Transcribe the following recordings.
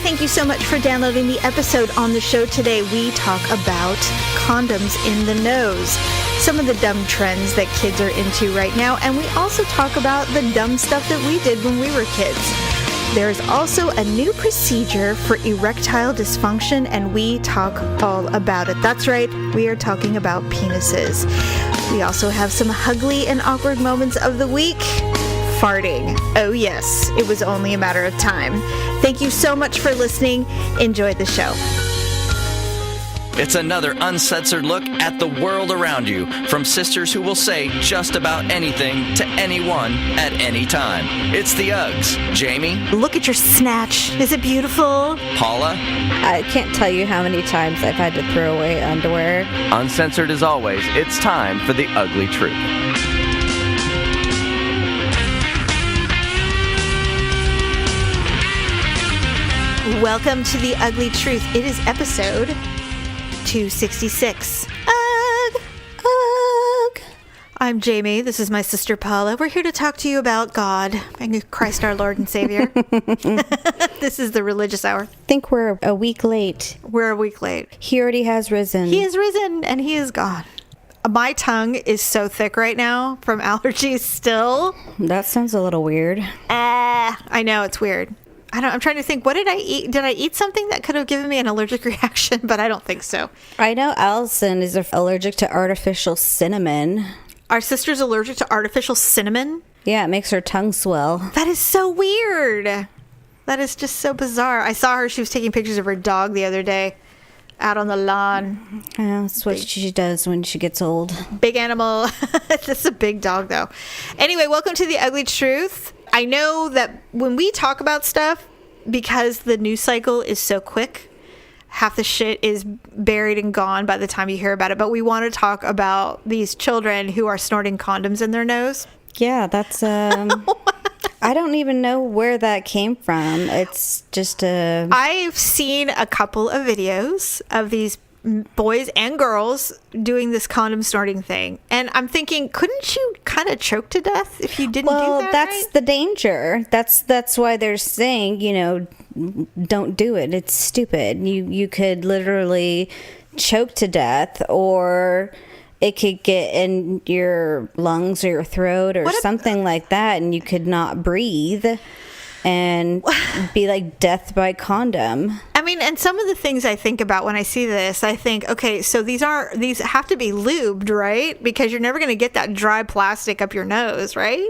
thank you so much for downloading the episode. On the show today, we talk about condoms in the nose, some of the dumb trends that kids are into right now, and we also talk about the dumb stuff that we did when we were kids. There's also a new procedure for erectile dysfunction, and we talk all about it. That's right, we are talking about penises. We also have some H-Uglee and Awkward Moments of the week. Farting. Oh yes, it was only a matter of time. Thank you so much for listening. Enjoy the show. It's another uncensored look at the world around you, from sisters who will say just about anything to anyone at any time. It's the Uggs. Jamie? Look at your snatch. Is it beautiful? Paula? I can't tell you how many times I've had to throw away underwear. Uncensored as always, it's time for the ugly truth. Welcome to the Ugly Truth. It is episode 266. Ugh. I'm Jamie. This is my sister Paula. We're here to talk to you about God and Christ our Lord and Savior. This is the religious hour. I think we're a week late. We're a week late. He already has risen. He has risen and he is gone. My tongue is so thick right now from allergies still. That sounds a little weird. I know, it's weird. I'm trying to think, what did I eat? Did I eat something that could have given me an allergic reaction? But I don't think so. I know Allison is allergic to artificial cinnamon. Our sister's allergic to artificial cinnamon? Yeah, it makes her tongue swell. That is so weird. That is just so bizarre. I saw her. She was taking pictures of her dog the other day out on the lawn. Yeah, that's what she does when she gets old. Big animal. This is a big dog, though. Anyway, welcome to the Ugly Truth. I know that when we talk about stuff, because the news cycle is so quick, half the shit is buried and gone by the time you hear about it. But we want to talk about these children who are snorting condoms in their nose. Yeah, that's... I don't even know where that came from. It's just a... I've seen a couple of videos of these boys and girls doing this condom snorting thing, and I'm thinking, couldn't you kind of choke to death if you didn't do that? Well, that's right? the danger. That's why they're saying, don't do it. It's stupid. You could literally choke to death, or it could get in your lungs or your throat or something like that, and you could not breathe and be like death by condom. I mean, and some of the things I think about when I see this, I think, okay, so these have to be lubed, right? Because you're never going to get that dry plastic up your nose, right?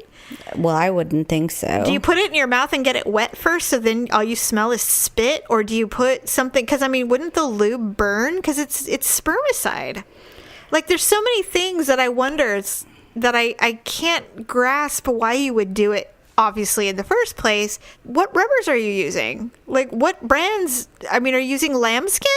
Well, I wouldn't think so. Do you put it in your mouth and get it wet first, so then all you smell is spit? Or do you put something, because I mean, wouldn't the lube burn? Because it's spermicide. Like, there's so many things that I wonder that I can't grasp why you would do it. Obviously, in the first place, what rubbers are you using? Like, what brands? I mean, are you using lambskin?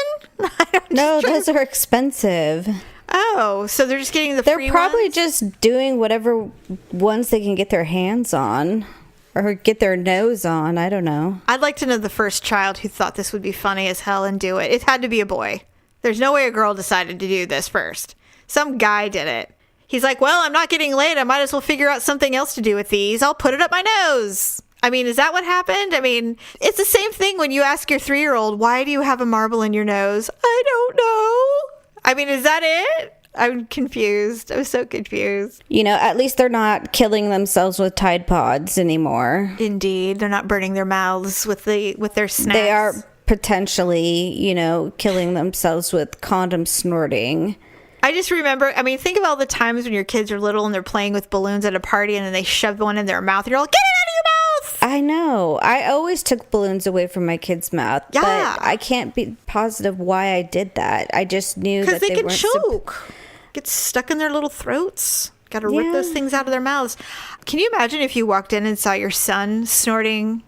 No, those are expensive. Oh, so they're just getting the free ones? They're probably just doing whatever ones they can get their hands on or get their nose on. I don't know. I'd like to know the first child who thought this would be funny as hell and do it. It had to be a boy. There's no way a girl decided to do this first. Some guy did it. He's like, well, I'm not getting laid. I might as well figure out something else to do with these. I'll put it up my nose. I mean, is that what happened? I mean, it's the same thing when you ask your 3-year-old, why do you have a marble in your nose? I don't know. I mean, is that it? I'm confused. I'm so confused. At least they're not killing themselves with Tide Pods anymore. Indeed. They're not burning their mouths with their snacks. They are potentially, killing themselves with condom snorting. I just remember, I mean, think of all the times when your kids are little and they're playing with balloons at a party and then they shove one in their mouth. And you're like, get it out of your mouth! I know. I always took balloons away from my kids' mouth. Yeah. But I can't be positive why I did that. I just knew that they can choke. Get stuck in their little throats. Got to rip those things out of their mouths. Can you imagine if you walked in and saw your son snorting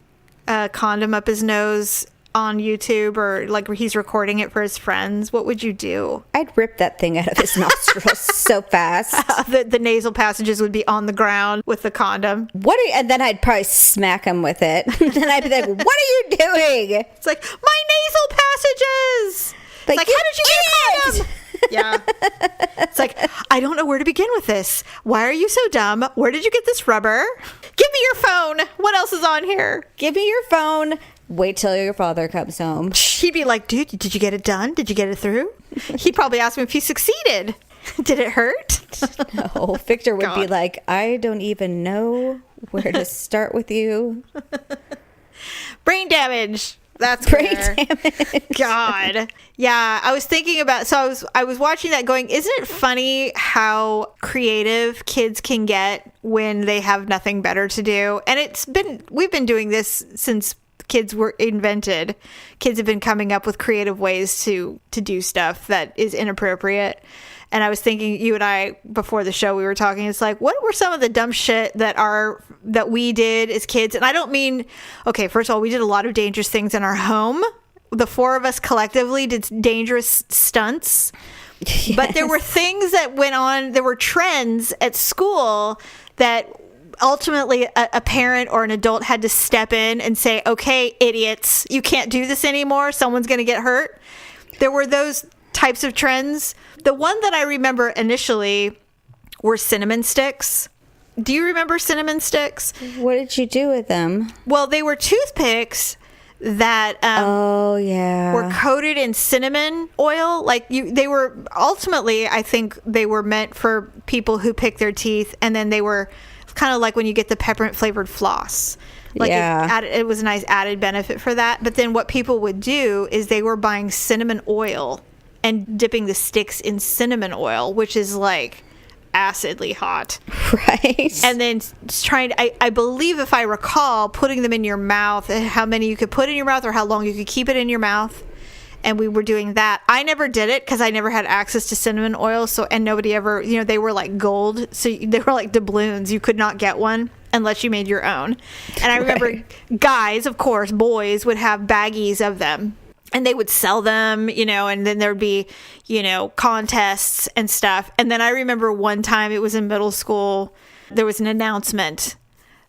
a condom up his nose on YouTube, or like he's recording it for his friends? What would you do? I'd rip that thing out of his nostrils so fast. The nasal passages would be on the ground with the condom. And then I'd probably smack him with it. Then I'd be like, what are you doing? It's like, my nasal passages! Like how did you get a condom? Yeah. It's like, I don't know where to begin with this. Why are you so dumb? Where did you get this rubber? Give me your phone. What else is on here? Give me your phone. Wait till your father comes home. He'd be like, dude, did you get it done? Did you get it through? He'd probably ask me if he succeeded. Did it hurt? No, Victor would be God. like, I don't even know where to start with you. Brain damage. That's Brain where. damage. God. Yeah, I was thinking about, so I was watching that going, isn't it funny how creative kids can get when they have nothing better to do? And we've been doing this since kids were invented. Kids have been coming up with creative ways to do stuff that is inappropriate. And I was thinking, you and I, before the show, we were talking, it's like, what were some of the dumb shit that we did as kids? And I don't mean, okay, first of all, we did a lot of dangerous things in our home. The four of us collectively did dangerous stunts. Yes. But there were things that went on, there were trends at school that ultimately a parent or an adult had to step in and say, okay, idiots, you can't do this anymore. Someone's going to get hurt. There were those types of trends. The one that I remember initially were cinnamon sticks. Do you remember cinnamon sticks? What did you do with them? Well, they were toothpicks that were coated in cinnamon oil. They were ultimately, I think they were meant for people who pick their teeth, and then they were kind of like when you get the peppermint flavored floss. It was a nice added benefit for that. But then what people would do is they were buying cinnamon oil and dipping the sticks in cinnamon oil, which is like acidly hot. Right. And then I believe, if I recall, putting them in your mouth, how many you could put in your mouth or how long you could keep it in your mouth. And we were doing that. I never did it because I never had access to cinnamon oil. And nobody ever, they were like gold. So they were like doubloons. You could not get one unless you made your own. And I remember guys, of course, boys would have baggies of them. And they would sell them, and then there'd be, contests and stuff. And then I remember one time, it was in middle school, there was an announcement.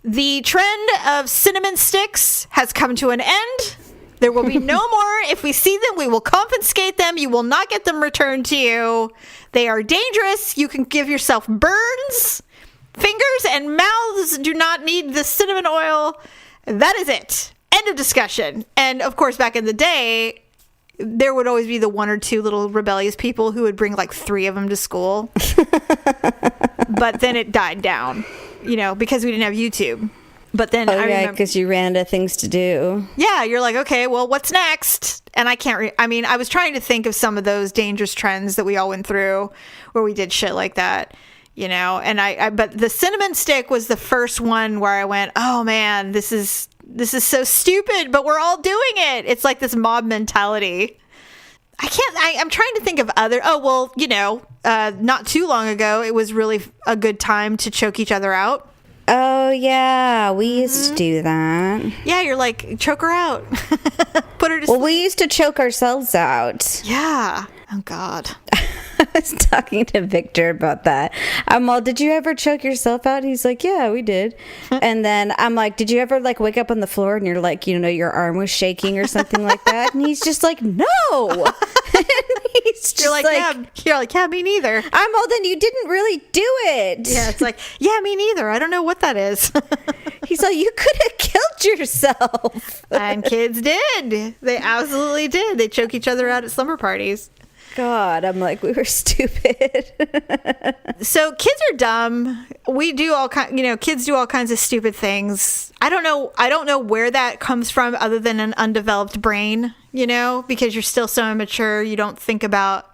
The trend of cinnamon sticks has come to an end. There will be no more. If we see them, we will confiscate them. You will not get them returned to you. They are dangerous. You can give yourself burns. Fingers and mouths do not need the cinnamon oil. That is it. End of discussion. And of course, back in the day, there would always be the one or two little rebellious people who would bring like 3 of them to school. But then it died down, because we didn't have YouTube. But then I remember, because you ran into things to do. Yeah, you're like, okay, well, what's next? And I can't. I was trying to think of some of those dangerous trends that we all went through, where we did shit like that. And but the cinnamon stick was the first one where I went, oh man, this is so stupid, but we're all doing it. It's like this mob mentality. I'm trying to think of other, not too long ago, it was really a good time to choke each other out. Oh yeah, we used to do that. Yeah, you're like, choke her out. Put her to sleep. Well, we used to choke ourselves out. Yeah. Oh God. I was talking to Victor about that. I'm all, did you ever choke yourself out? He's like, yeah, we did. And then I'm like, did you ever like wake up on the floor and you're like, your arm was shaking or something like that? And he's just like, no. And he's just you're like, yeah, me neither. I'm all, then you didn't really do it. Yeah, it's like, yeah, me neither. I don't know what that is. He's like, you could have killed yourself. And kids did. They absolutely did. They choke each other out at slumber parties. God, I'm like, we were stupid. So kids are dumb. We do kids do all kinds of stupid things. I don't know where that comes from other than an undeveloped brain, because you're still so immature. You don't think about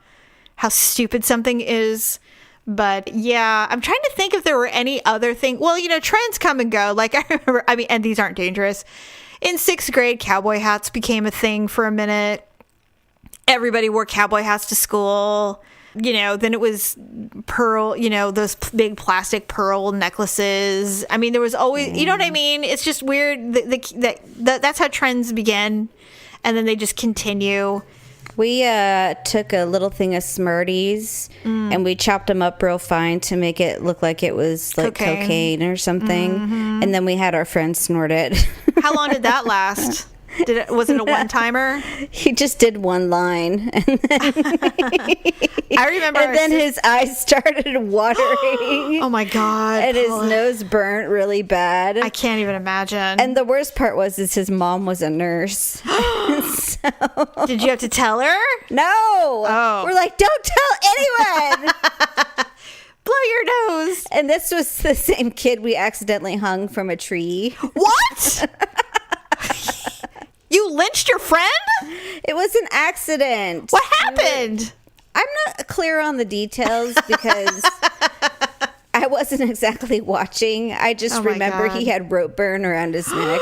how stupid something is. But yeah, I'm trying to think if there were any other thing. Well, trends come and go. Like I remember, and these aren't dangerous. In 6th grade, cowboy hats became a thing for a minute. Everybody wore cowboy hats to school. Then it was pearl, those big plastic pearl necklaces. There was always, you know what I mean? It's just weird that's how trends begin. And then they just continue. We took a little thing of Smarties and we chopped them up real fine to make it look like it was like cocaine or something. Mm-hmm. And then we had our friends snort it. How long did that last? Was it a one-timer? He just did one line. And then I remember. And then his eyes started watering. Oh my God. And his nose burnt really bad. I can't even imagine. And the worst part was his mom was a nurse. Did you have to tell her? No. Oh. We're like, don't tell anyone. Blow your nose. And this was the same kid we accidentally hung from a tree. What? You lynched your friend? It was an accident. What happened? I'm not clear on the details because I wasn't exactly watching. I just remember God. he had rope burn around his neck.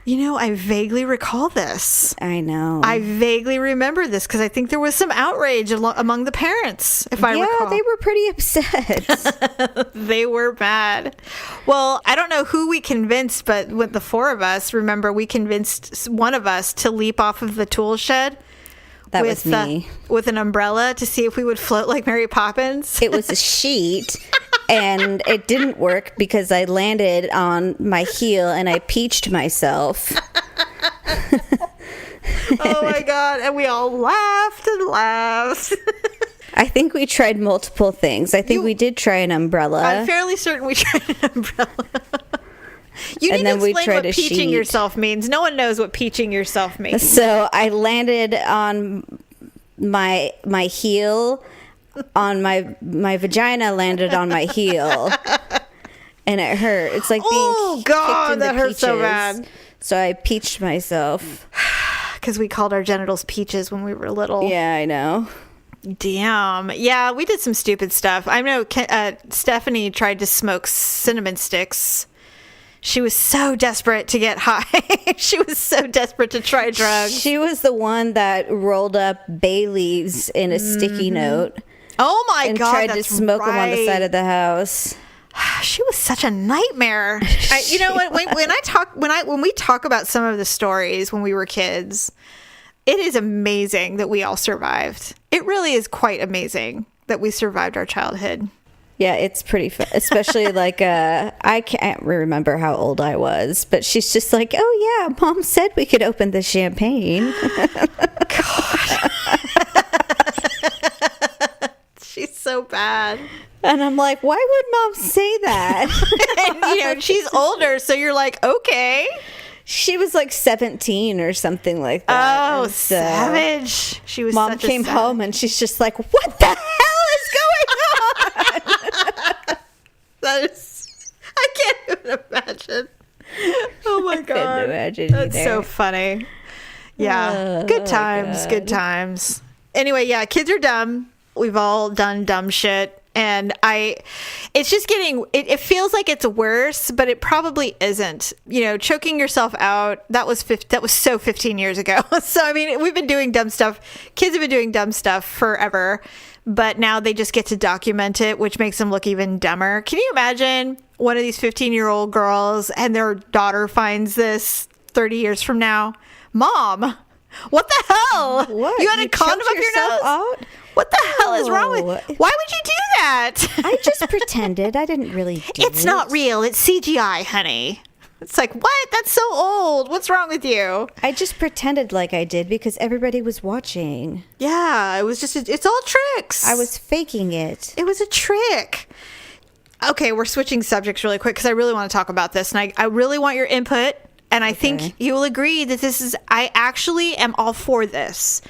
You know, I vaguely recall this. I know. I vaguely remember this because I think there was some outrage among the parents, if I recall. Yeah, they were pretty upset. They were mad. Well, I don't know who we convinced, but with the four of us, remember, we convinced one of us to leap off of the tool shed. That was me. With an umbrella to see if we would float like Mary Poppins. It was a sheet. And it didn't work because I landed on my heel and I peached myself. Oh my God. And we all laughed and laughed. I think we tried multiple things. I think we did try an umbrella. I'm fairly certain we tried an umbrella. You And need then to we explain tried what a peaching sheet. yourself means. No one knows what peaching yourself means. So I landed on my heel, on my vagina landed on my heel, and it hurt. It's like being kicked in that the hurts so peaches. bad. So I peached myself. Because we called our genitals peaches when we were little. Yeah, I know. Damn. Yeah, we did some stupid stuff. I know Stephanie tried to smoke cinnamon sticks. She was so desperate to get high. She was so desperate to try drugs. She was the one that rolled up bay leaves in a sticky note. Oh my and God, tried that's to smoke them on the right. side of the house. She was such a nightmare. You know what? When we talk about some of the stories when we were kids, it is amazing that we all survived. It really is quite amazing that we survived our childhood. Yeah, it's pretty fun. Especially like, I can't remember how old I was, but she's just like, oh yeah, Mom said we could open the champagne. God. She's so bad. And I'm like, why would Mom say that? And, you know, she's older, so you're like, okay. She was like 17 or something like that. Oh, And so savage. She was Mom such a came savage. home and she's just like, what the hell is going on? That is, I can't even imagine. Oh my God. Couldn't imagine That's either. so funny. Yeah. Good times. Good times. Anyway, yeah, kids are dumb. We've all done dumb shit. And it's just it feels like it's worse, but it probably isn't. You know, choking yourself out, that was so 15 years ago. So, I mean, we've been doing dumb stuff. Kids have been doing dumb stuff forever, but now they just get to document it, which makes them look even dumber. Can you imagine one of these 15-year-old girls and their daughter finds this 30 years from now? Mom, what the hell? What? You had a condom choked up your yourself nose? out? What the hell is wrong with? No. Why would you do that? I just pretended. I didn't really do It's not real. It's CGI, honey. It's like, what? That's so old. What's wrong with you? I just pretended like I did because everybody was watching. Yeah, it was just, it's all tricks. I was faking it. It was a trick. Okay, we're switching subjects really quick because I really want to talk about this. And I really want your input. And I think you will agree that I actually am all for this.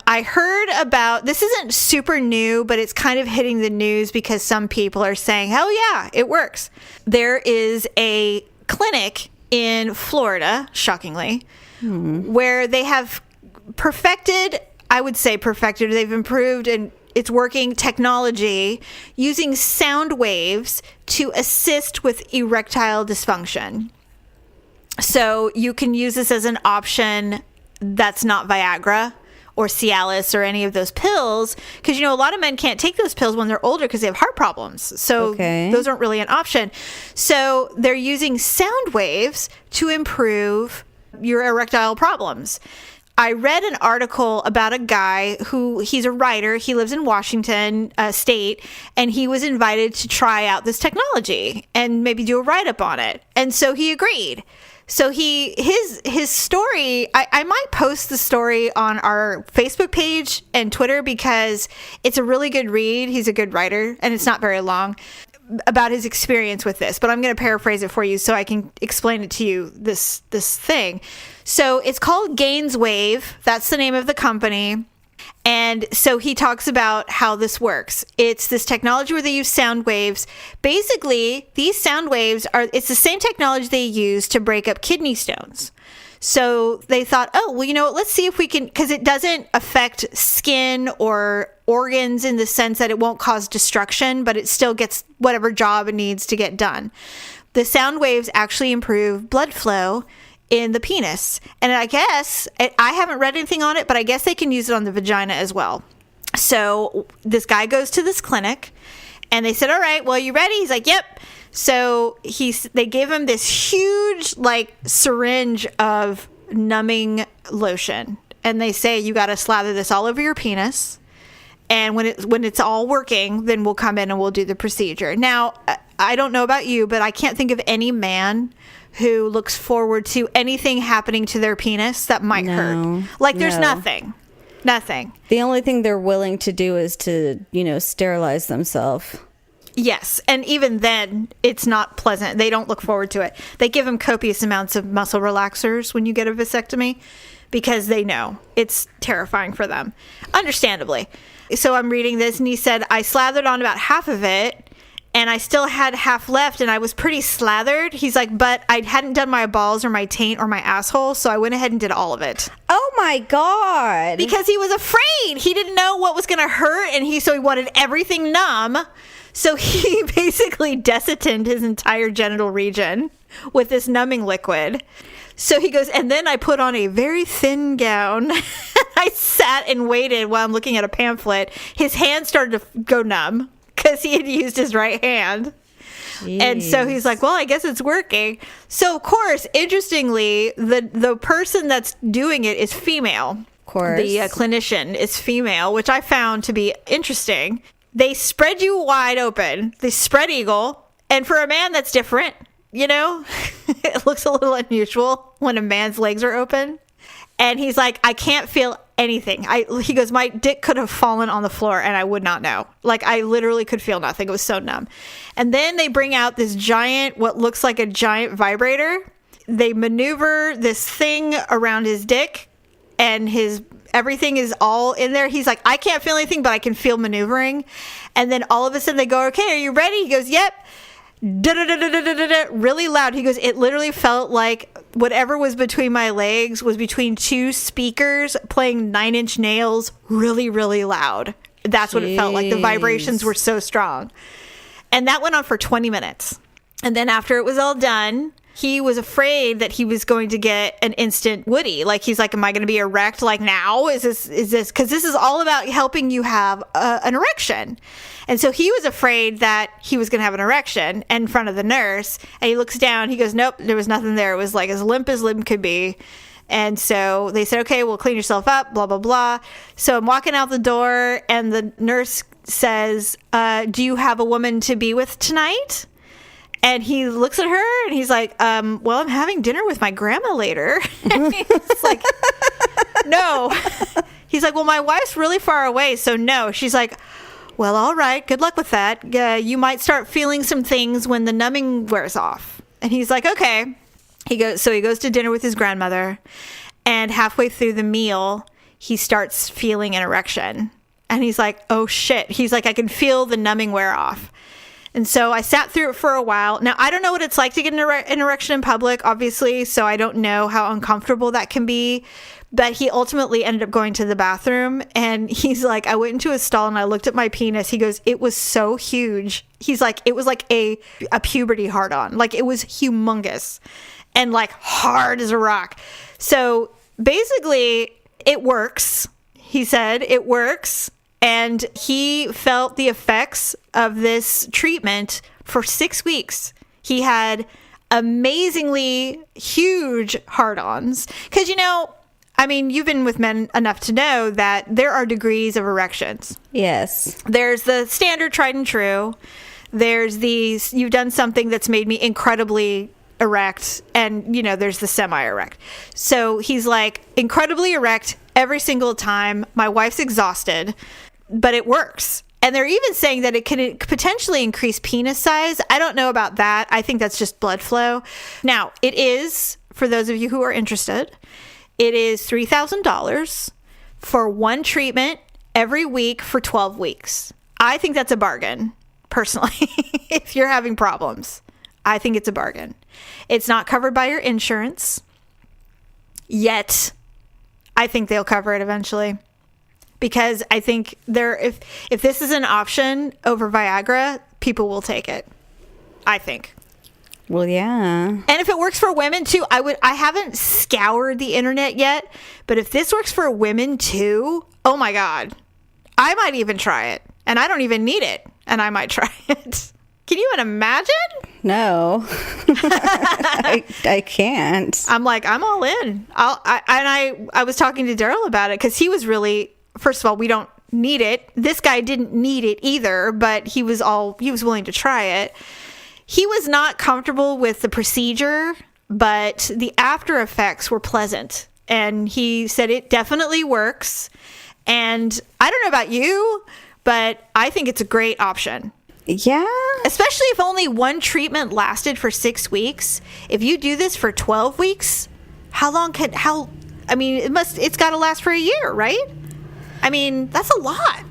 I heard about, this isn't super new, but it's kind of hitting the news because some people are saying, hell yeah, it works. There is a clinic in Florida, shockingly, where they have perfected, they've improved and it's working technology using sound waves to assist with erectile dysfunction. So you can use this as an option that's not Viagra or Cialis or any of those pills. Because, you know, a lot of men can't take those pills when they're older because they have heart problems. So those aren't really an option. So they're using sound waves to improve your erectile problems. I read an article about a guy he's a writer. He lives in Washington state, and he was invited to try out this technology and maybe do a write-up on it. And so he agreed. So his story, I might post the story on our Facebook page and Twitter because it's a really good read. He's a good writer, and it's not very long, about his experience with this. But I'm going to paraphrase it for you so I can explain it to you, this thing. So it's called Gaines Wave. That's the name of the company. And so he talks about how this works. It's this technology where they use sound waves. Basically, these sound waves it's the same technology they use to break up kidney stones. So they thought, oh, well, you know what, let's see if we can, because it doesn't affect skin or organs in the sense that it won't cause destruction, but it still gets whatever job it needs to get done. The sound waves actually improve blood flow in the penis. And I guess, I haven't read anything on it, but I guess they can use it on the vagina as well. So this guy goes to this clinic and they said, all right, well, you ready? He's like, yep. So they gave him this huge like syringe of numbing lotion. And they say, you got to slather this all over your penis. And when it's all working, then we'll come in and we'll do the procedure. Now, I don't know about you, but I can't think of any man who looks forward to anything happening to their penis that might hurt. Like, there's nothing. The only thing they're willing to do is to, sterilize themselves. Yes. And even then, it's not pleasant. They don't look forward to it. They give them copious amounts of muscle relaxers when you get a vasectomy because they know it's terrifying for them. Understandably. So I'm reading this and he said, I slathered on about half of it. And I still had half left, and I was pretty slathered. He's like, but I hadn't done my balls or my taint or my asshole, so I went ahead and did all of it. Oh, my God. Because he was afraid. He didn't know what was going to hurt, and so he wanted everything numb. So he basically desiccanted his entire genital region with this numbing liquid. So he goes, and then I put on a very thin gown. I sat and waited while I'm looking at a pamphlet. His hand started to go numb, because he had used his right hand. Jeez. And so he's like, well, I guess it's working. So, of course, interestingly, the person that's doing it is female. Of course. The clinician is female, which I found to be interesting. They spread you wide open. They spread eagle. And for a man, that's different. It looks a little unusual when a man's legs are open. And he's like, I can't feel anything. He goes, my dick could have fallen on the floor and I would not know. Like, I literally could feel nothing. It was so numb. And then they bring out this giant, what looks like a giant vibrator. They maneuver this thing around his dick and everything is all in there. He's like, I can't feel anything, but I can feel maneuvering. And then all of a sudden they go, okay, are you ready? He goes, yep. Really loud. He goes, it literally felt like whatever was between my legs was between two speakers playing 9 Inch Nails really, really loud. That's what it felt like. The vibrations were so strong. And that went on for 20 minutes. And then after it was all done, he was afraid that he was going to get an instant woody. Like, he's like, am I going to be erect like now? Is this, because this is all about helping you have an erection. And so he was afraid that he was going to have an erection in front of the nurse. And he looks down, he goes, nope, there was nothing there. It was like as limp could be. And so they said, okay, well, clean yourself up, blah, blah, blah. So I'm walking out the door and the nurse says, do you have a woman to be with tonight? And he looks at her and he's like, well, I'm having dinner with my grandma later. And he's like, no. He's like, well, my wife's really far away, so no. She's like, well, all right, good luck with that. You might start feeling some things when the numbing wears off. And he's like, okay. He goes to dinner with his grandmother, and halfway through the meal, he starts feeling an erection. And he's like, oh shit. He's like, I can feel the numbing wear off. And so I sat through it for a while. Now, I don't know what it's like to get an erection in public, obviously, so I don't know how uncomfortable that can be. But he ultimately ended up going to the bathroom, and he's like, I went into a stall and I looked at my penis. He goes, it was so huge. He's like, it was like a puberty hard-on. Like, it was humongous and like hard as a rock. So basically, it works. He said it works. And he felt the effects of this treatment for 6 weeks. He had amazingly huge hard-ons. Because, I mean, you've been with men enough to know that there are degrees of erections. Yes. There's the standard tried and true. There's you've done something that's made me incredibly erect, and there's the semi-erect. So he's like incredibly erect every single time. My wife's exhausted, but it works. And they're even saying that it can potentially increase penis size. I don't know about that. I think that's just blood flow. Now, it is, for those of you who are interested, it is $3,000 for one treatment every week for 12 weeks. I think that's a bargain, personally. If you're having problems, I think it's a bargain. It's not covered by your insurance yet. I think they'll cover it eventually, because I think if this is an option over Viagra, people will take it. I think. Well, yeah. And if it works for women too, I haven't scoured the internet yet, but if this works for women too, oh my God, I might even try it. And I don't even need it, and I might try it. Can you even imagine? No. I can't. I'm like, I'm all in. I was talking to Daryl about it, because he was really, first of all, we don't need it. This guy didn't need it either, but he was willing to try it. He was not comfortable with the procedure, but the after effects were pleasant. And he said it definitely works. And I don't know about you, but I think it's a great option. Yeah. Especially if only one treatment lasted for 6 weeks. If you do this for 12 weeks, it's got to last for a year, right? I mean, that's a lot.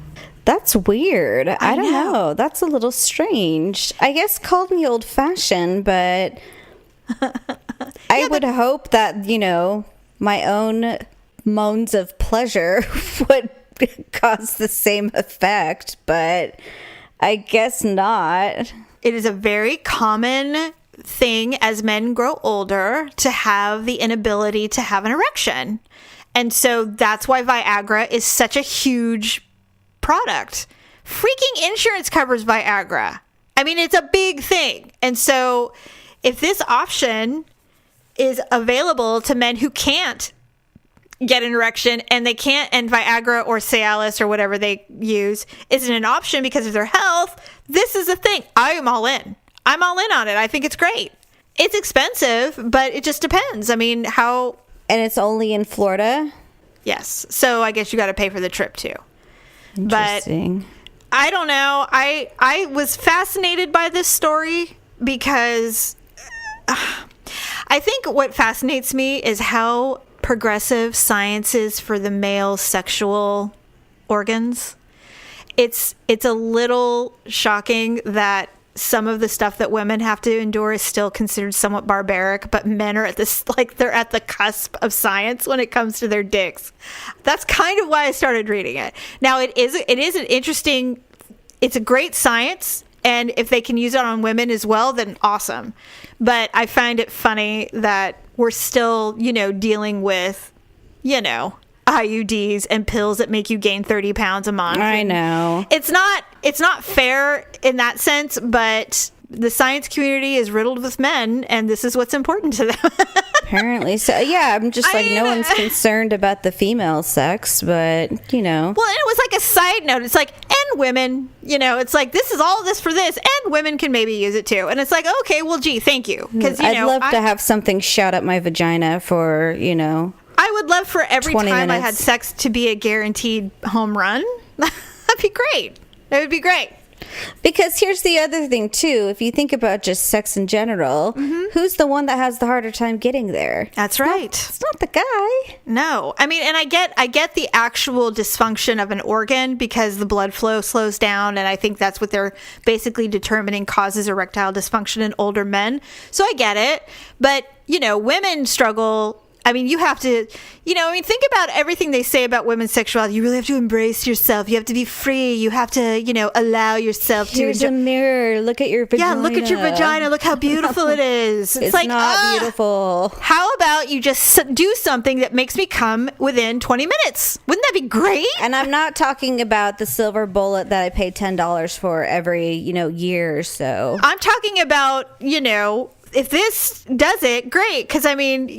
That's weird. I don't know. That's a little strange. I guess called me old fashioned, but I would hope that, my own moans of pleasure would cause the same effect, but I guess not. It is a very common thing as men grow older to have the inability to have an erection. And so that's why Viagra is such a huge product. Freaking insurance covers Viagra. I mean, it's a big thing. And so if this option is available to men who can't get an erection, and Viagra or Cialis or whatever they use isn't an option because of their health, this is a thing. I am all in. I'm all in on it. I think it's great. It's expensive, but it just depends. I mean, how... And it's only in Florida? Yes. So I guess you got to pay for the trip too. Interesting. But I don't know. I was fascinated by this story because I think what fascinates me is how progressive science is for the male sexual organs. It's a little shocking that some of the stuff that women have to endure is still considered somewhat barbaric, but men are they're at the cusp of science when it comes to their dicks. That's kind of why I started reading it. Now it is an interesting, it's a great science, and if they can use it on women as well, then awesome. But I find it funny that we're still, dealing with, IUDs and pills that make you gain 30 pounds a month. I know. It's not fair in that sense, but the science community is riddled with men, and this is what's important to them. Apparently. So, yeah, I'm just no one's concerned about the female sex, but, Well, and it was like a side note. It's like, and women, it's like, this is all this for this, and women can maybe use it too. And it's like, okay, well, gee, thank you. Because, I'd love to have something shot up my vagina for, I would love for every time minutes. I had sex to be a guaranteed home run. That'd be great. That would be great. Because here's the other thing, too. If you think about just sex in general, who's the one that has the harder time getting there? That's right. It's not the guy. No. I mean, and I get the actual dysfunction of an organ because the blood flow slows down, and I think that's what they're basically determining causes erectile dysfunction in older men. So I get it. But, women struggle. I mean, you have to, think about everything they say about women's sexuality. You really have to embrace yourself. You have to be free. You have to, allow yourself to. Here's a mirror. Look at your vagina. Yeah, look at your vagina. Look how beautiful it is. It's like, not beautiful. How about you just do something that makes me come within 20 minutes? Wouldn't that be great? And I'm not talking about the silver bullet that I pay $10 for every, year or so. I'm talking about, if this does it, great. Because, I mean,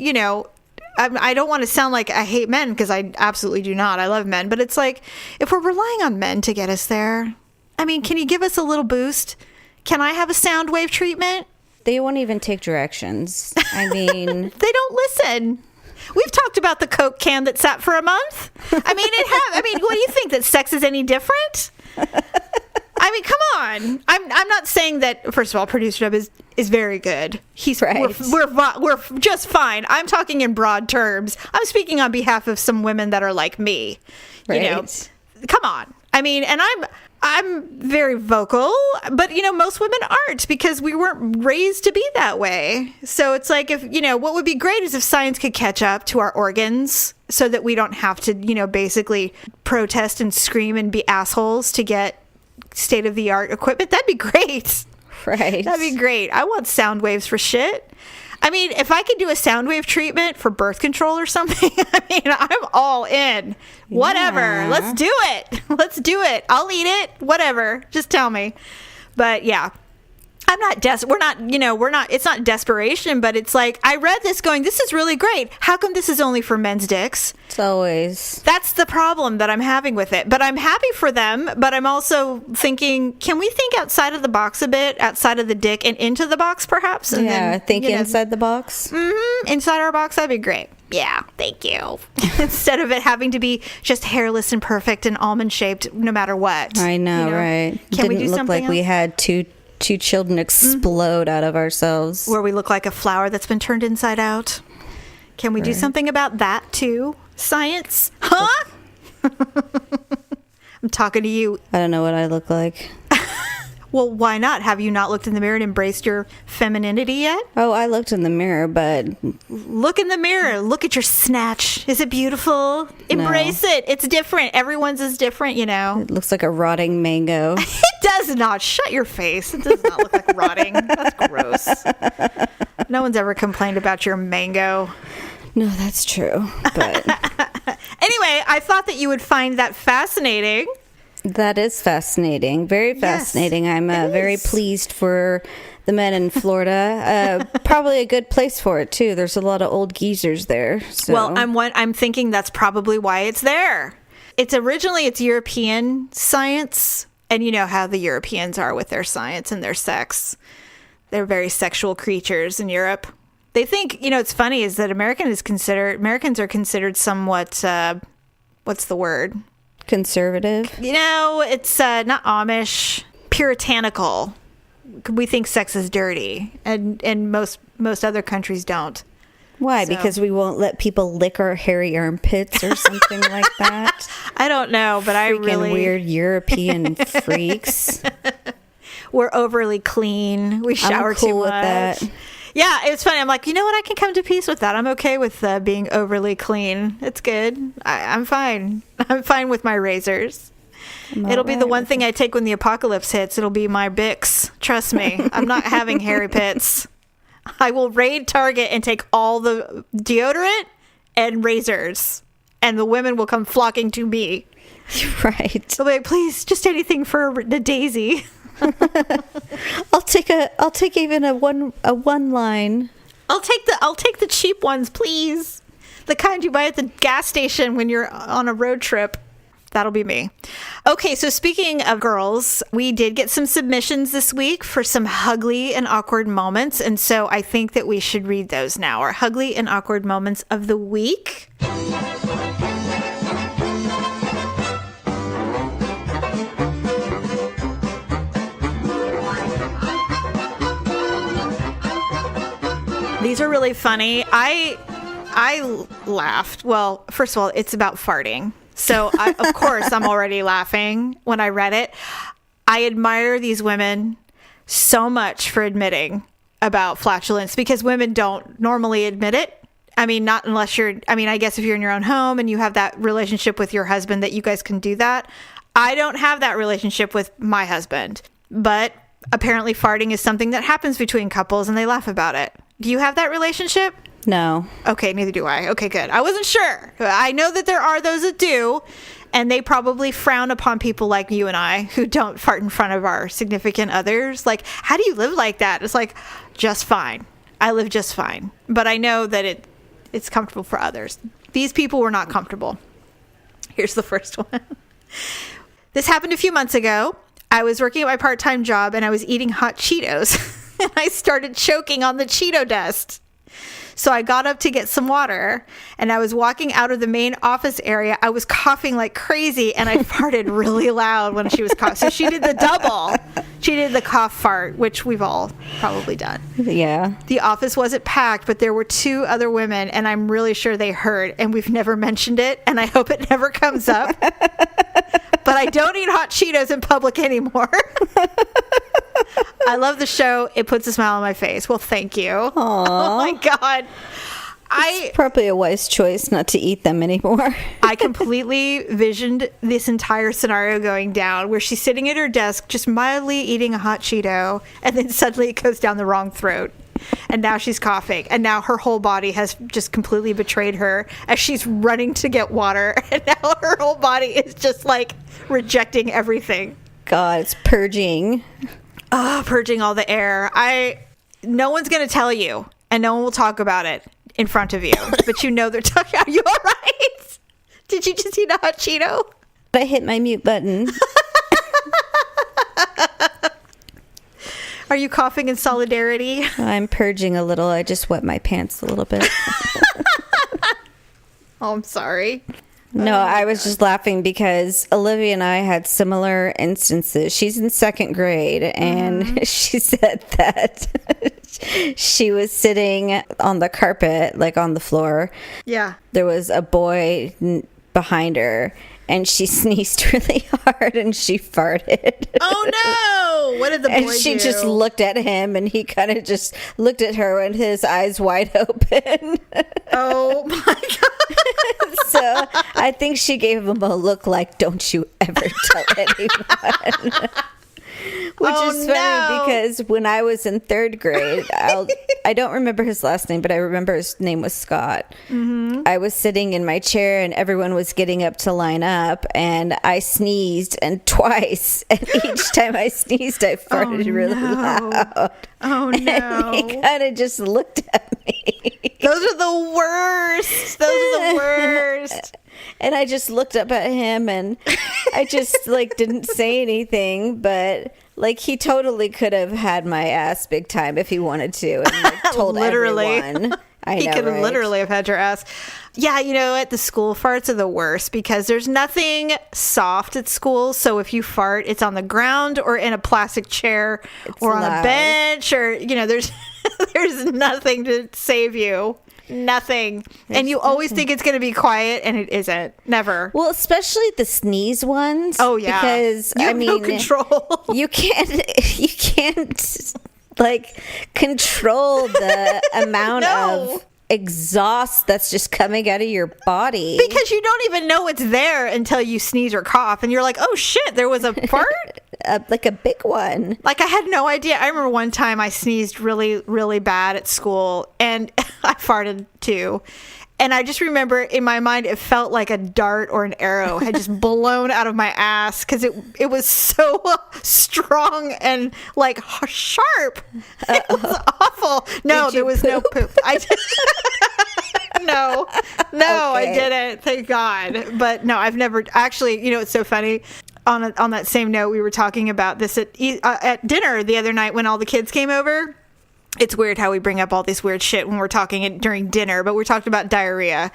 I don't want to sound like I hate men, because I absolutely do not. I love men. But it's like, if we're relying on men to get us there, I mean, can you give us a little boost? Can I have a sound wave treatment? They won't even take directions. I mean, They don't listen. We've talked about the Coke can that sat for a month. I mean, what do you think? That sex is any different? I mean, come on. I'm not saying that. First of all, producer Dub is very good. He's right. We're just fine. I'm talking in broad terms. I'm speaking on behalf of some women that are like me. Right. You know, come on. I mean, and I'm very vocal, but most women aren't, because we weren't raised to be that way. So it's like, if what would be great is if science could catch up to our organs, so that we don't have to basically protest and scream and be assholes to get state-of-the-art equipment. That'd be great. right. That'd be great. I want sound waves for shit. I mean, if I could do a sound wave treatment for birth control or something, I mean, I'm all in. Whatever. Yeah. Let's do it. Let's do it. I'll eat it. Whatever. Just tell me. But yeah, I'm not it's not desperation, but it's like, I read this going, this is really great. How come this is only for men's dicks? It's always. That's the problem that I'm having with it. But I'm happy for them. But I'm also thinking, can we think outside of the box a bit, outside of the dick and into the box, perhaps? And then, Think inside the box. Inside our box, that'd be great. Yeah, thank you. Instead of it having to be just hairless and perfect and almond shaped, no matter what. I know, right? Can we do Didn't look something like we else? had two children explode out of ourselves. Where we look like a flower that's been turned inside out. Can we do something about that too? Science? Huh? I'm talking to you. I don't know what I look like. Well, why not? Have you not looked in the mirror and embraced your femininity yet? Oh, I looked in the mirror, but Look in the mirror. Look at your snatch. Is it beautiful? Embrace it. It's different. Everyone's is different, it looks like a rotting mango. It does not. Shut your face. It does not look like rotting. That's gross. No one's ever complained about your mango. No, that's true. But Anyway, I thought that you would find that fascinating. that is fascinating. Very fascinating. I'm very is. pleased for the men in Florida. Probably a good place for it too. There's a lot of old geezers there. So. Well, I'm thinking that's probably why it's there. It's European science, and you know how the Europeans are with their science and their sex. They're very sexual creatures in Europe. They think, it's funny is that Americans are considered somewhat, what's the word? Conservative. It's not Amish, puritanical. We think sex is dirty, and most other countries don't. Why? So. Because we won't let people lick our hairy armpits or something like that. I don't know, but I really weird European freaks. We're overly clean. We shower cool too with much. that. Yeah, it's funny. I'm like, you know what? I can come to peace with that. I'm okay with being overly clean. It's good. I'm fine. I'm fine with my razors. It'll be the one thing I take when the apocalypse hits. It'll be my Bix. Trust me. I'm not having hairy pits. I will raid Target and take all the deodorant and razors, and the women will come flocking to me. Right. They'll be like, please, just anything for the daisy. I'll take even a one line. I'll take the cheap ones, please. The kind you buy at the gas station when you're on a road trip. That'll be me. Okay, so speaking of girls, we did get some submissions this week for some H-Uglee and Awkward Moments, and so I think that we should read those now. Our H-Uglee and Awkward Moments of the week. These are really funny. I laughed. Well, first of all, it's about farting. So, of course, I'm already laughing when I read it. I admire these women so much for admitting about flatulence, because women don't normally admit it. I mean, not unless I guess if you're in your own home and you have that relationship with your husband that you guys can do that. I don't have that relationship with my husband, but apparently farting is something that happens between couples and they laugh about it. Do you have that relationship? No. Okay, neither do I. Okay, good. I wasn't sure. I know that there are those that do, and they probably frown upon people like you and I who don't fart in front of our significant others. Like, how do you live like that? It's like, just fine. I live just fine. But I know that it's comfortable for others. These people were not comfortable. Here's the first one. This happened a few months ago. I was working at my part-time job, and I was eating hot Cheetos. And I started choking on the Cheeto dust. So I got up to get some water, and I was walking out of the main office area. I was coughing like crazy, and I farted really loud when she was coughing. So she did the double. She did the cough fart, which we've all probably done. Yeah. The office wasn't packed, but there were 2 other women, and I'm really sure they heard, and we've never mentioned it, and I hope it never comes up. But I don't eat hot Cheetos in public anymore. I love the show. It puts a smile on my face. Well, thank you. Aww. Oh my God. It's probably a wise choice not to eat them anymore. I completely visioned this entire scenario going down where she's sitting at her desk just mildly eating a hot Cheeto, and then suddenly it goes down the wrong throat. And now she's coughing, and now her whole body has just completely betrayed her as she's running to get water, and now her whole body is just like rejecting everything. God, it's purging. Purging all the air. No one's going to tell you, and no one will talk about it in front of you, but you know they're talking. Are you all right? Did you just eat a hot Cheeto? I hit my mute button. Are you coughing in solidarity? I'm purging a little. I just wet my pants a little bit. Oh, I'm sorry. No, I was just laughing because Olivia and I had similar instances. She's in 2nd grade, and she said that she was sitting on the carpet, like on the floor. Yeah. There was a boy behind her, and she sneezed really hard, and she farted. Oh, no! What did the boy do? And she just looked at him, and he kind of just looked at her with his eyes wide open. Oh, my God. So I think she gave him a look like, don't you ever tell anyone. Which is funny because when I was in 3rd grade, I don't remember his last name, but I remember his name was Scott. Mm-hmm. I was sitting in my chair and everyone was getting up to line up, and I sneezed, and twice, and each time I sneezed, I farted really loud. Oh, no. And he kind of just looked at me. Those are the worst. Those are the worst. And I just looked up at him, and I just like didn't say anything, but like he totally could have had my ass big time if he wanted to, and like, told everyone. He could have literally have had your ass. Yeah, you know what? The school farts are the worst because there's nothing soft at school. So if you fart, it's on the ground or in a plastic chair or on a bench, or you know, there's nothing to save you. Nothing. And you always think it's going to be quiet, and it isn't. Never. Well, especially the sneeze ones. Oh yeah, because you have no control. You can't like control the amount of exhaust that's just coming out of your body, because you don't even know it's there until you sneeze or cough, and you're like, oh shit, there was a fart. Like a big one. Like, I had no idea. I remember one time I sneezed really, really bad at school, and I farted too. And I just remember in my mind, it felt like a dart or an arrow had just blown out of my ass because it was so strong and like sharp. It was awful. No, there was no poop. No, okay. I didn't. Thank God. But no, I've never actually. You know, it's so funny. On that same note, we were talking about this at dinner the other night when all the kids came over. It's weird how we bring up all this weird shit when we're talking during dinner, but we're talking about diarrhea.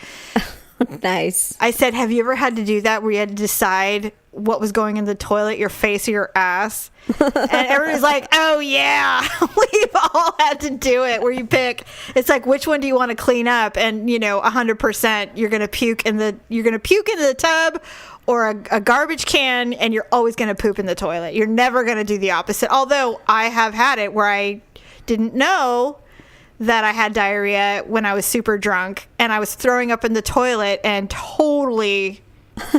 Nice. I said, have you ever had to do that where you had to decide what was going in the toilet, your face or your ass? And everybody's like, oh yeah, we've all had to do it, where you pick. It's like, which one do you want to clean up? And you know, 100% you're going to puke into the tub or a garbage can, and you're always going to poop in the toilet. You're never going to do the opposite. Although I have had it where I didn't know that I had diarrhea when I was super drunk, and I was throwing up in the toilet and totally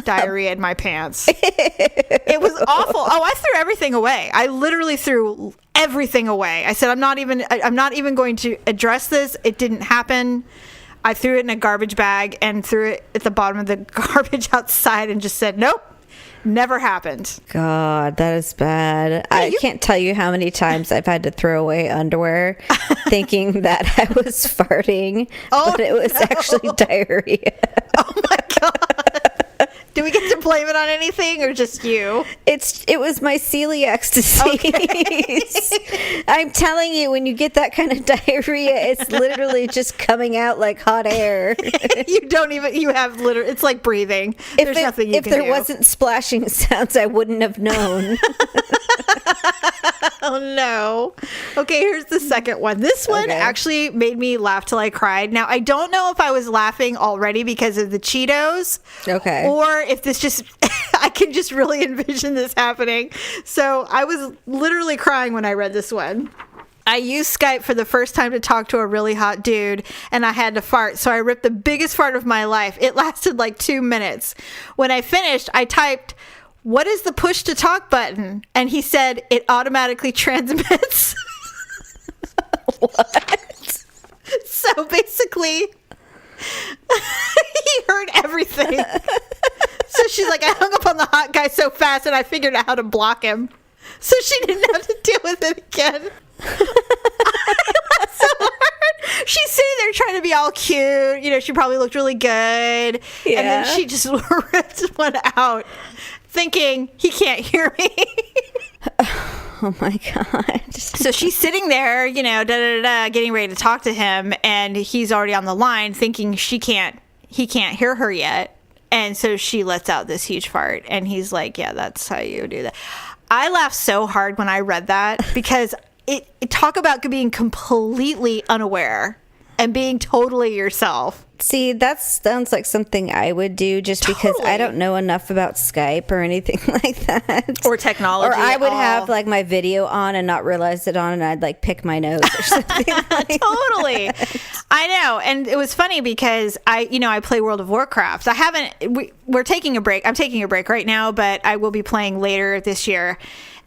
diarrhea in my pants. It was awful. Oh, I threw everything away. I literally threw everything away. I said, I'm not even going to address this. It didn't happen. I threw it in a garbage bag and threw it at the bottom of the garbage outside and just said, nope. Never happened. God, that is bad. I can't tell you how many times I've had to throw away underwear thinking that I was farting, but it was actually diarrhea. Oh my God. Do we get to blame it on anything or just you? It was my celiac disease. Okay. I'm telling you, when you get that kind of diarrhea, it's literally just coming out like hot air. It's like breathing. There's nothing you can do. If there wasn't splashing sounds, I wouldn't have known. Oh no. Okay, here's the second one. This one actually made me laugh till I cried. Now, I don't know if I was laughing already because of the Cheetos. Okay. Or if this just, I can just really envision this happening. So I was literally crying when I read this one. I used Skype for the first time to talk to a really hot dude, and I had to fart. So I ripped the biggest fart of my life. It lasted like 2 minutes. When I finished, I typed, "What is the push to talk button?" And he said, "It automatically transmits." What? So basically, he heard everything. So she's like, I hung up on the hot guy so fast and I figured out how to block him. So she didn't have to deal with it again. So hard. She's sitting there trying to be all cute. You know, she probably looked really good. Yeah. And then she just ripped one out thinking, he can't hear me. Oh my God. So she's sitting there, you know, getting ready to talk to him, and he's already on the line thinking he can't hear her yet. And so she lets out this huge fart, and he's like, yeah, that's how you do that. I laughed so hard when I read that because it talk about being completely unaware and being totally yourself. See, that sounds like something I would do just because I don't know enough about Skype or anything like that. Or technology. Or I would have like my video on and not realize it on, and I'd like pick my nose or something. Totally. I know. And it was funny because I play World of Warcraft. We're taking a break. I'm taking a break right now, but I will be playing later this year.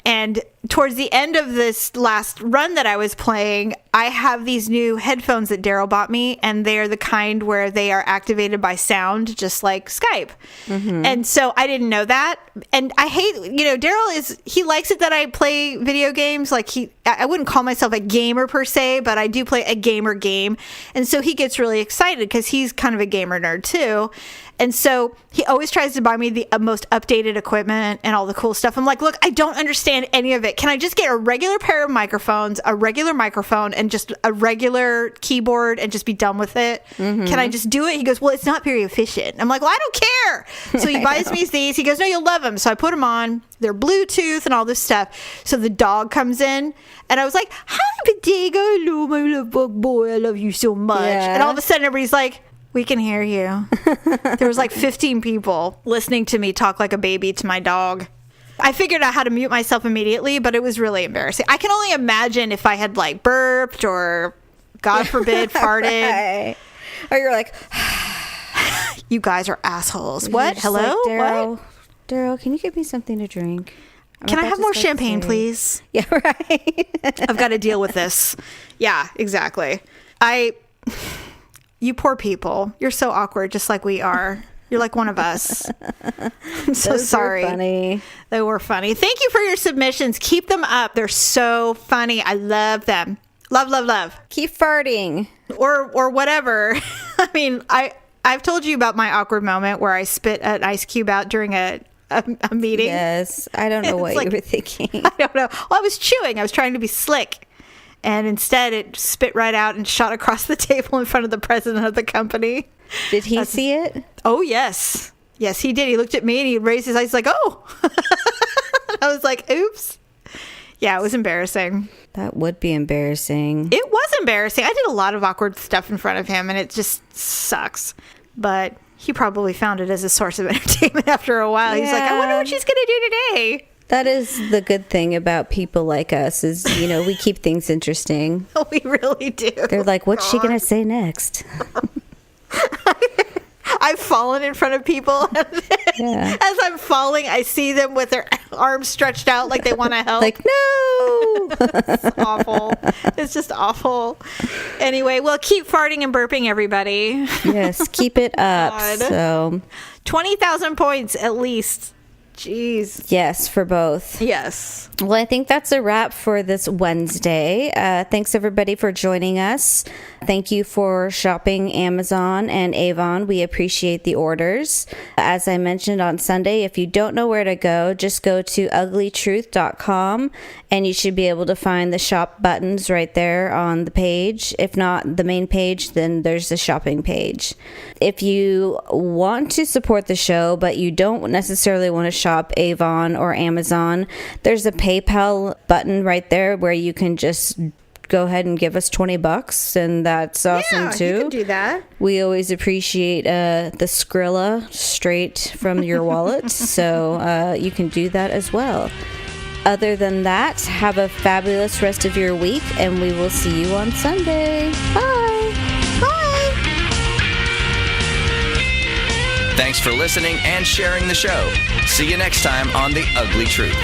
And towards the end of this last run that I was playing, I have these new headphones that Daryl bought me, and they're the kind where they are activated by sound, just like Skype. Mm-hmm. And so I didn't know that. And I hate, Daryl he likes it that I play video games. Like I wouldn't call myself a gamer per se, but I do play a gamer game. And so he gets really excited because he's kind of a gamer nerd too. And so he always tries to buy me the most updated equipment and all the cool stuff. I'm like, look, I don't understand any of it. Can I just get a regular pair of microphones, a regular microphone, and just a regular keyboard and just be done with it? Mm-hmm. Can I just do it? He goes, well, it's not very efficient. I'm like, well, I don't care. So he buys me these. He goes, no, you'll love them. So I put them on. They're Bluetooth and all this stuff. So the dog comes in, and I was like, hi, Potato. Hello, my little bug boy. I love you so much. Yeah. And all of a sudden, everybody's like, we can hear you. There was like 15 people listening to me talk like a baby to my dog. I figured out how to mute myself immediately, but it was really embarrassing. I can only imagine if I had like burped or, God forbid, farted. Right. Or you're like, you guys are assholes. What? Hello? Like, Daryl, can you give me something to drink? Can I have more champagne, please? Yeah, right. I've got to deal with this. Yeah, exactly. You poor people. You're so awkward, just like we are. You're like one of us. I'm so Those sorry. Were funny. They were funny. Thank you for your submissions. Keep them up. They're so funny. I love them. Love, love, love. Keep farting. Or whatever. I mean, I've told you about my awkward moment where I spit an ice cube out during a meeting. Yes. I don't know what you were thinking. I don't know. Well, I was chewing. I was trying to be slick. And instead, it spit right out and shot across the table in front of the president of the company. Did he see it? Oh, yes. Yes, he did. He looked at me and he raised his eyes like, oh. I was like, oops. Yeah, it was embarrassing. That would be embarrassing. It was embarrassing. I did a lot of awkward stuff in front of him, and it just sucks. But he probably found it as a source of entertainment after a while. Yeah. He's like, I wonder what she's going to do today. That is the good thing about people like us is, we keep things interesting. We really do. They're like, what's she going to say next? I've fallen in front of people. Yeah. As I'm falling, I see them with their arms stretched out like they want to help. Like, no! It's awful. It's just awful. Anyway, well, keep farting and burping, everybody. Yes, keep it up. God. So 20,000 points at least. Jeez. Yes, for both. Yes. Well, I think that's a wrap for this Wednesday. Thanks, everybody, for joining us. Thank you for shopping Amazon and Avon. We appreciate the orders. As I mentioned on Sunday, if you don't know where to go, just go to uglytruth.com and you should be able to find the shop buttons right there on the page. If not the main page, then there's the shopping page. If you want to support the show, but you don't necessarily want to shop Avon or Amazon, there's a PayPal button right there where you can just go ahead and give us $20, and that's awesome too. You can do that. We always appreciate the Skrilla straight from your wallet, so you can do that as well. Other than that, have a fabulous rest of your week, and we will see you on Sunday. Bye. Bye. Thanks for listening and sharing the show. See you next time on The Ugly Truth.